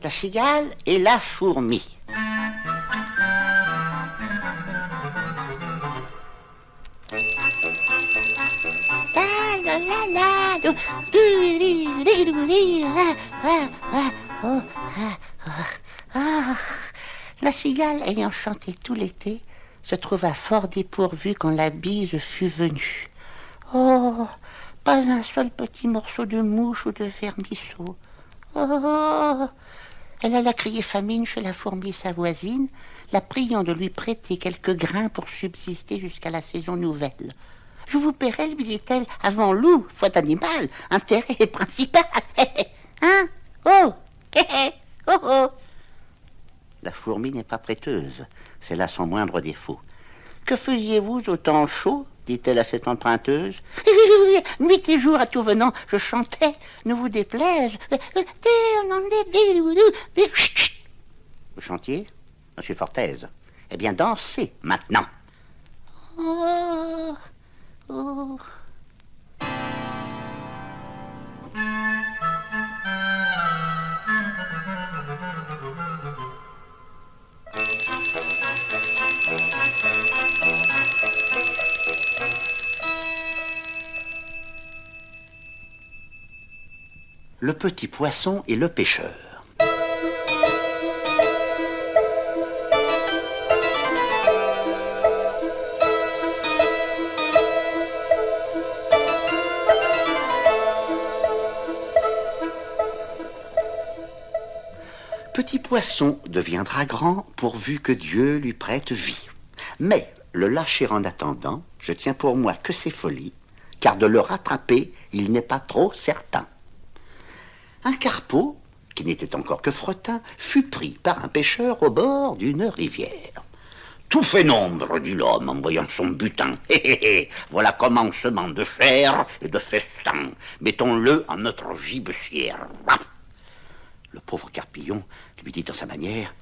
La cigale et la fourmi. La cigale, ayant chanté tout l'été, se trouva fort dépourvue quand la bise fut venue. Oh, pas un seul petit morceau de mouche ou de vermisseau. Oh, elle alla crier famine chez la fourmi sa voisine, la priant de lui prêter quelques grains pour subsister jusqu'à la saison nouvelle. Je vous paierai, lui dit-elle, avant loup, faute animal, intérêt principal. Hein? Oh, oh, oh. La fourmi n'est pas prêteuse, c'est là son moindre défaut. Que faisiez-vous au temps chaud? Dit-elle à cette emprunteuse. Nuit et jour à tout venant, je chantais, ne vous déplaise. Vous chantiez? Je suis fort aise. Eh bien, dansez maintenant. Oh, oh. Le petit poisson et le pêcheur. Petit poisson deviendra grand pourvu que Dieu lui prête vie. Mais le lâcher en attendant, je tiens pour moi que c'est folie, car de le rattraper, il n'est pas trop certain. Un carpeau, qui n'était encore que fretin, fut pris par un pêcheur au bord d'une rivière. Tout fait nombre, dit l'homme en voyant son butin. Voilà commencement de chair et de festin. Mettons-le en notre gibecière. Le pauvre Carpillon lui dit en sa manière,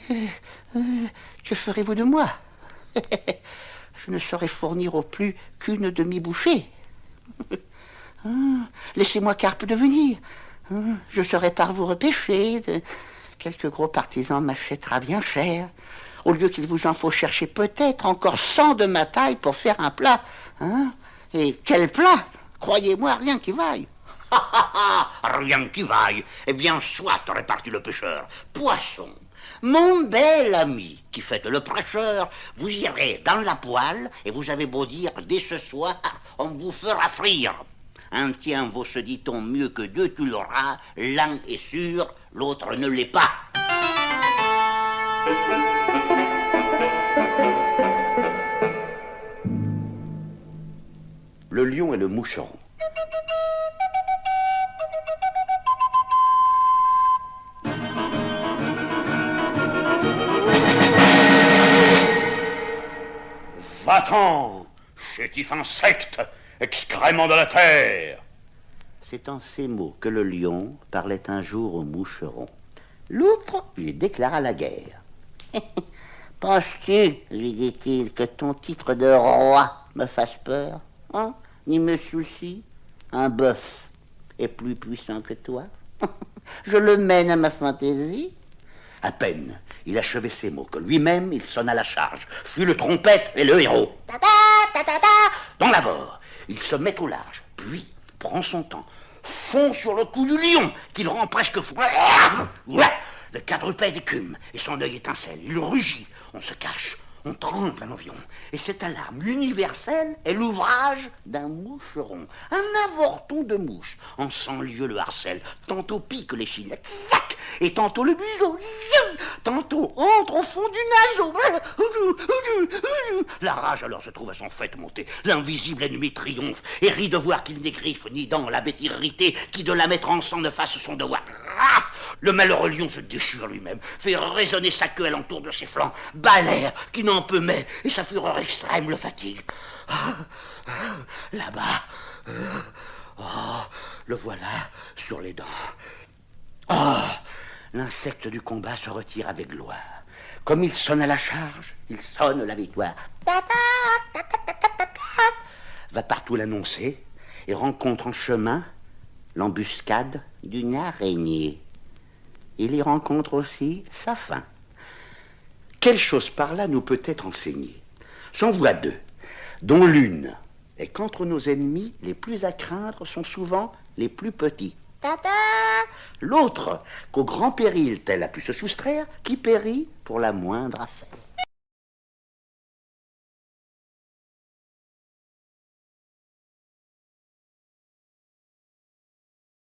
que ferez-vous de moi? Je ne saurais fournir au plus qu'une demi-bouchée. Laissez-moi Carpe devenir. Je serai par vous repêcher. Quelques gros partisans m'achètera bien cher. Au lieu qu'il vous en faut chercher peut-être encore 100 de ma taille pour faire un plat. Et quel plat? Croyez-moi, rien qui vaille. Rien qui vaille. Eh bien, soit, répartit le pêcheur. Poisson, mon bel ami qui faites le prêcheur, vous irez dans la poêle et vous avez beau dire dès ce soir, on vous fera frire. Un tien vaut, se dit-on, mieux que deux, tu l'auras. L'un est sûr, l'autre ne l'est pas. Le lion et le moucheron. Va-t'en, chétif insecte, excrément de la terre. C'est en ces mots que le lion parlait un jour au moucheron. L'autre lui déclara la guerre. Penses-tu, lui dit-il, que ton titre de roi me fasse peur, ni me soucie? Un bœuf est plus puissant que toi. Je le mène à ma fantaisie. À peine il achevait ces mots que lui-même il sonna la charge, fut le trompette et le héros. Dans l'abord, il se met au large, puis prend son temps, fond sur le cou du lion, qu'il rend presque fou. Le quadrupède écume et son œil étincelle. Il rugit, on se cache, on tremble en environ. Et cette alarme universelle est l'ouvrage d'un moucheron, un avorton de mouche. En 100 lieues le harcèle, tantôt pique les chinettes, zac, et tantôt le museau, tantôt entre au fond du naseau. La rage alors se trouve à son fait monter. L'invisible ennemi triomphe et rit de voir qu'il n'est griffe ni dents, la bête irritée qui de la mettre en sang ne fasse son devoir. Le malheureux lion se déchire lui-même, fait résonner sa queue alentour de ses flancs, bat l'air qui n'en peut mais, et sa fureur extrême le fatigue. Là-bas, le voilà sur les dents. L'insecte du combat se retire avec gloire. Comme il sonne à la charge, il sonne la victoire. Va partout l'annoncer et rencontre en chemin l'embuscade d'une araignée. il y rencontre aussi sa fin. Quelle chose par là nous peut être enseignée? J'en vois deux, dont l'une est qu'entre nos ennemis, les plus à craindre sont souvent les plus petits. Tada! L'autre, qu'au grand péril tel a pu se soustraire, qui périt pour la moindre affaire.